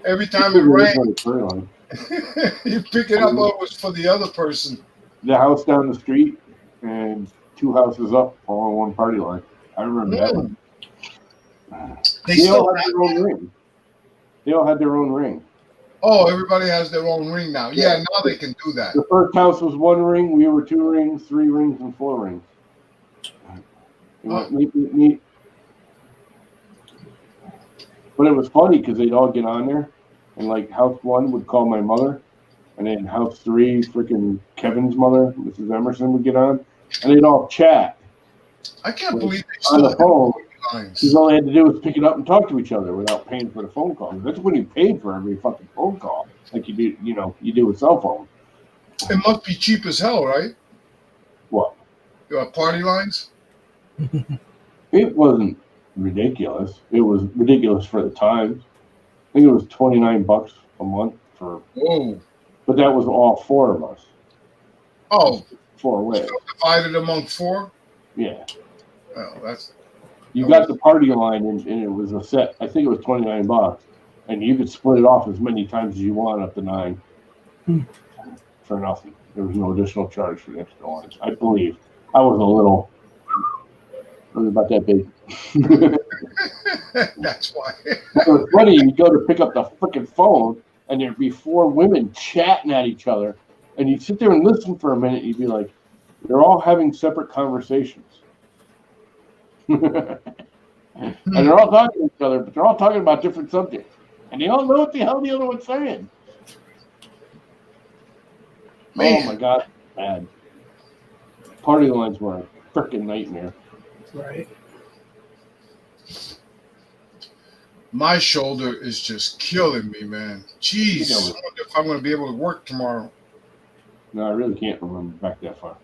Every time it rang, line. you pick it up, it was for the other person. The house down the street and 2 houses up, all on one party line. I remember that one. They all had their own ring. They all had their own ring. Oh, everybody has their own ring now. Yeah, now they can do that. The first house was 1 ring. We were 2 rings, 3 rings, and 4 rings. Neat. But it was funny because they'd all get on there, and like house 1 would call my mother, and then house 3, freaking Kevin's mother, Mrs. Emerson, would get on, and they'd all chat. I can't believe they on still the phone. lines. Because all they had to do was pick it up and talk to each other without paying for the phone call. That's when you paid for every fucking phone call, like you do, you do with cell phone. It must be cheap as hell, right? What? Party lines? It wasn't ridiculous. It was ridiculous for the times. I think it was $29 a month for. Whoa! But that was all 4 of us. Oh, 4 ways. so divided among 4. Yeah. Oh, that's. You got the party line, and it was a set. I think it was $29, and you could split it off as many times as you want, up to 9, for nothing. There was no additional charge for the extra lines. I believe. I was a little. It was about that big. That's why. It was funny. You go to pick up the freaking phone, and there'd be 4 women chatting at each other, and you'd sit there and listen for a minute. And you'd be like, they're all having separate conversations. And they're all talking to each other, but they're all talking about different subjects. And they all know what the hell the other one's saying. Man. Oh my God, bad. Party lines were a freaking nightmare. Right. My shoulder is just killing me, man. Jeez, I wonder if I'm going to be able to work tomorrow. No, I really can't remember back that far.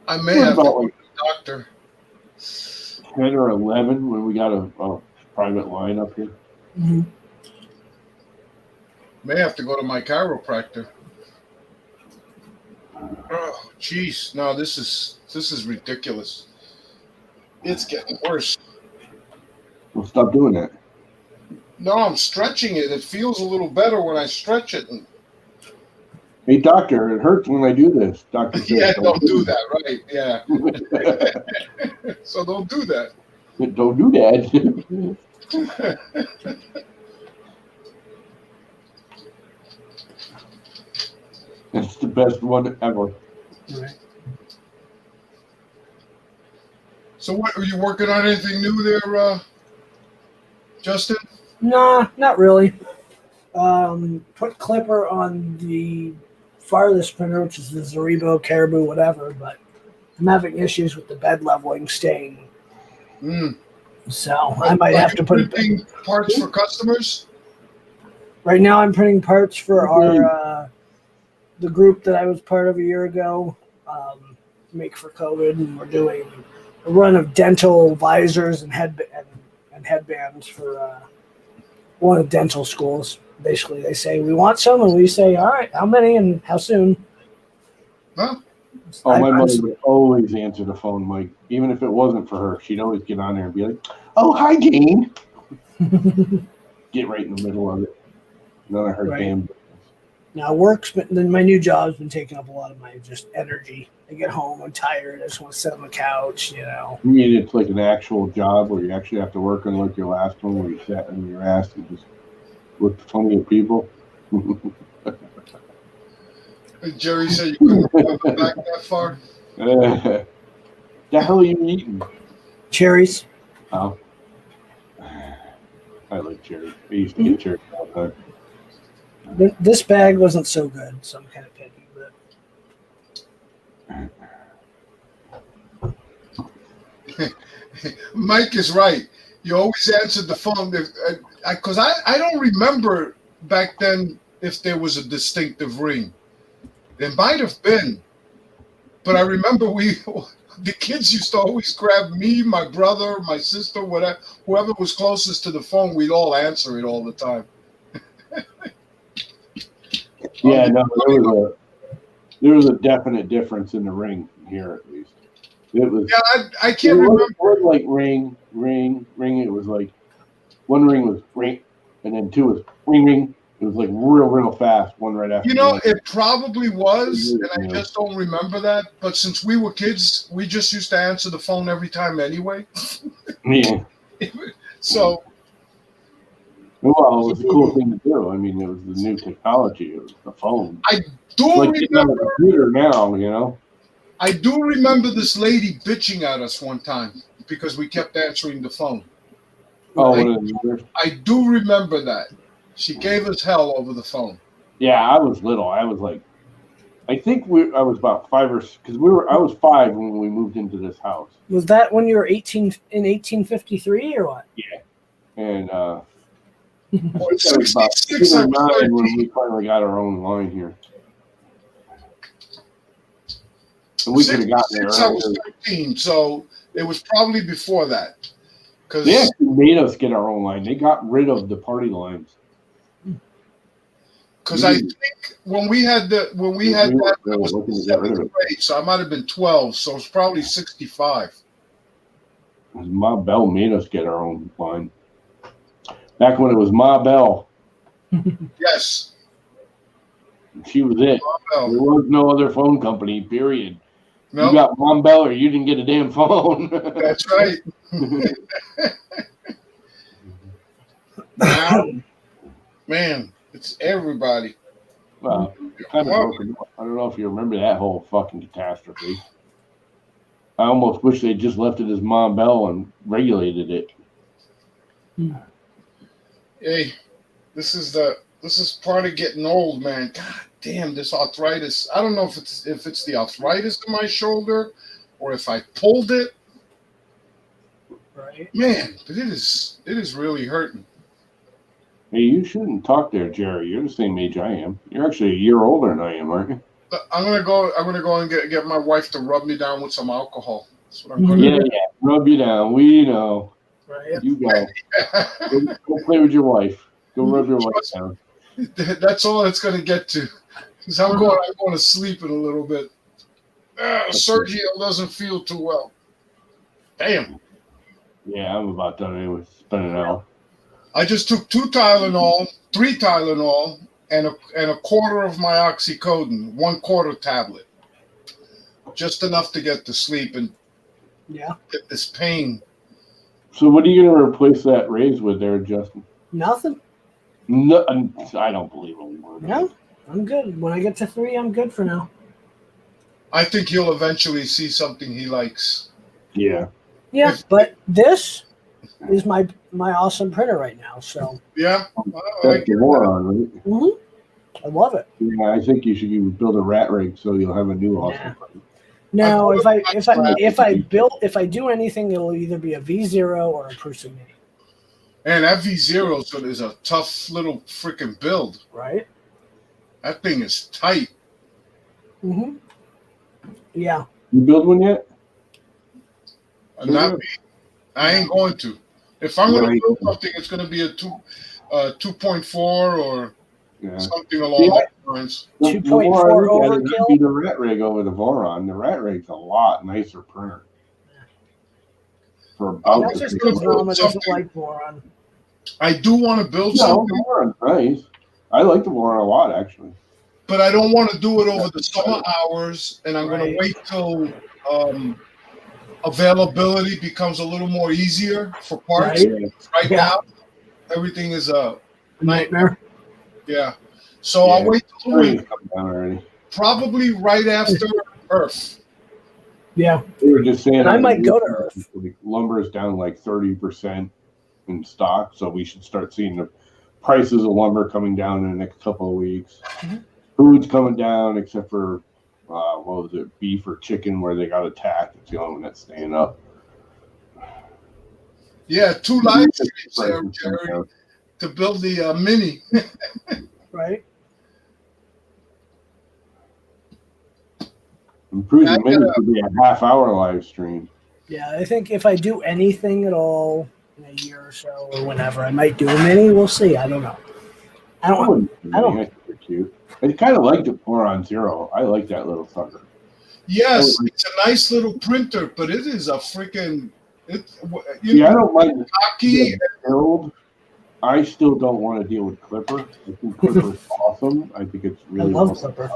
I may What have to about, go like, to the doctor. 10 or 11 when we got a private line up here. Mhm. May have to go to my chiropractor. Oh, jeez. No, this is ridiculous. It's getting worse. We'll stop doing that. No, I'm stretching it. It feels a little better when I stretch it. And, Hey, doctor, it hurts when I do this. Doctor says, yeah, don't do that, right? Yeah. So don't do that. Don't do that. It's the best one ever. Right. So what, are you working on anything new there, Justin? Nah, not really. Put Clipper on the farthest printer, which is the Zaribo, Caribou, whatever, but I'm having issues with the bed leveling staying. So I might have to put printing parts for customers. Right now, I'm printing parts for our the group that I was part of a year ago, Make for COVID, and we're doing a run of dental visors and headbands for one of the dental schools. Basically, they say we want some, and we say, all right, how many and how soon? Huh? Oh, my mother would always answer the phone, Mike. Even if it wasn't for her, she'd always get on there and be like, "Oh, hi, Jane." Get right in the middle of it. None of her Right. damn business. Now, work's been, then my new job's been taking up a lot of my just energy. I get home, I'm tired. I just want to sit on the couch, you know. You mean it's like an actual job where you actually have to work unlike your last one where you sat on your ass and just looked funny at people? Jerry said you couldn't remember back that far. The hell are you eating? Cherries. Oh. I like cherry. I used to get cherry all the time. This bag wasn't so good, so I'm kind of picky. But Mike is right. You always answered the phone because I don't remember back then if there was a distinctive ring. There might have been, but I remember the kids used to always grab me, my brother, my sister, whatever, whoever was closest to the phone. We'd all answer it all the time. Yeah, no, there was a definite difference in the ring here, at least. It was. Yeah, I can't remember. It was like ring. It was like one ring was ring, and then two was ring. It was like real fast, one right after. You know, the other. it probably was, and I Yeah. just don't remember that. But since we were kids, we just used to answer the phone every time anyway. Yeah. So. Well, it was a cool thing to do. I mean, it was the new technology. It was the phone. I do Like getting on remember. a computer now, you know. I do remember this lady bitching at us one time because we kept answering the phone. Oh, I, one of the others. I do remember that. She gave us hell over the phone. Yeah, I was little. I was like, I think I was about 5 or because I was 5 when we moved into this house. was that when you were 18 in 1853 or what? And Or it was about 66, 8 I or was 9 when 13. we finally got our own line here. And we could have gotten there 66, I was earlier. 13, so it was probably before that. Because They actually made us get our own line. They got rid of the party lines. I think when we had that, We I were was looking in to get rid of 7th it. grade, so I might have been 12, so it's probably 65. Ma Bell made us get our own line. Back when it was Ma Bell, Yes. she was it. Well, There was no other phone company, period. no, You got Mom Bell or you didn't get a damn phone. that's right. Now, man, it's everybody. Well, kind of broken up. I don't know if you remember that whole fucking catastrophe. I almost wish they just left it as Mom Bell and regulated it. Hey, this is part of getting old, man. God damn, this arthritis. I don't know if it's the arthritis in my shoulder or if I pulled it. Right. Man, but it is really hurting. Hey, you shouldn't talk there, Jerry. You're the same age I am. You're actually a year older than I am, aren't you? I'm gonna go and get my wife to rub me down with some alcohol. That's what I'm gonna Yeah, yeah. Rub you down. We know. Right. You go. Go play with your wife. Go rub your wife down. That's all it's gonna get to. Because I'm going to sleep in a little bit. Sergio doesn't feel too well. Damn. Yeah, I'm about done anyway. It's been an hour. I just took 3 Tylenol, and a quarter of my oxycodone, 1/4 tablet. Just enough to get to sleep and get this pain. So what are you going to replace that raise with there, Justin? Nothing. No, I don't believe him. No, I'm good. When I get to 3, I'm good for now. I think he'll eventually see something he likes. Yeah. Yeah, but this is my awesome printer right now. So Yeah, That's the Voron, right? I love it. Yeah, I think you should build a rat rig so you'll have a new awesome. Now, if I do anything, it'll either be a V0 or a Prusa Mini. And that V0 is a tough little freaking build. Right? That thing is tight. Mm-hmm. Yeah. You build one yet? Not me. I ain't going to. If I'm going to build something, it's going to be a 2.4 or something along those lines. 2.4 overkill. Be the rat rig over the Voron. The rat rig's a lot nicer printer. For about That's just because Mama doesn't like Voron. I do want to build no, something. the Voron's nice. I like the Voron a lot, actually. But I don't want to do it over the summer hours, and I'm going to wait till availability becomes a little more easier for parts. Right now, everything is a nightmare. Yeah. So I'll wait till the week. Probably right after Earth. Yeah. We were just saying. I might go to Earth. Lumber is down like 30% in stock, so we should start seeing the prices of lumber coming down in the next couple of weeks. Mm-hmm. Food's coming down, except for what was it, beef or chicken, where they got attacked. It's the only one that's staying up. Yeah, 2 live streams there, Jerry, to build the mini. Right. I'm proving maybe it could be a half-hour live stream. Yeah, I think if I do anything at all in a year or so or whenever, I might do a mini. We'll see. I don't know. I don't. I think they're cute. I kind of like the Voron Zero. I like that little sucker. Yes, it's a nice little printer, but it is a freaking. I don't mind the cocky build. I still don't want to deal with Clipper. I think Clipper is awesome. I think it's really I love Clipper.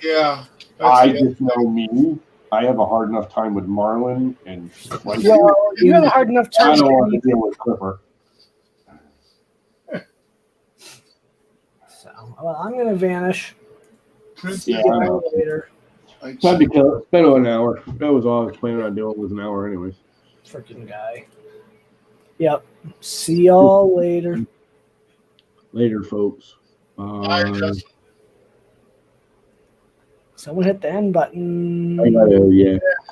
Yeah. I just know me. I have a hard enough time with Marlin and. You have a hard enough time. I don't want to deal with Clipper. Well, I'm going to vanish. Yeah, I know. Later. Time to kill it. It's been an hour. That was all I was planning on doing was an hour anyways. Freaking guy. Yep. See y'all later. Later, folks. Someone hit the end button. I gotta, yeah.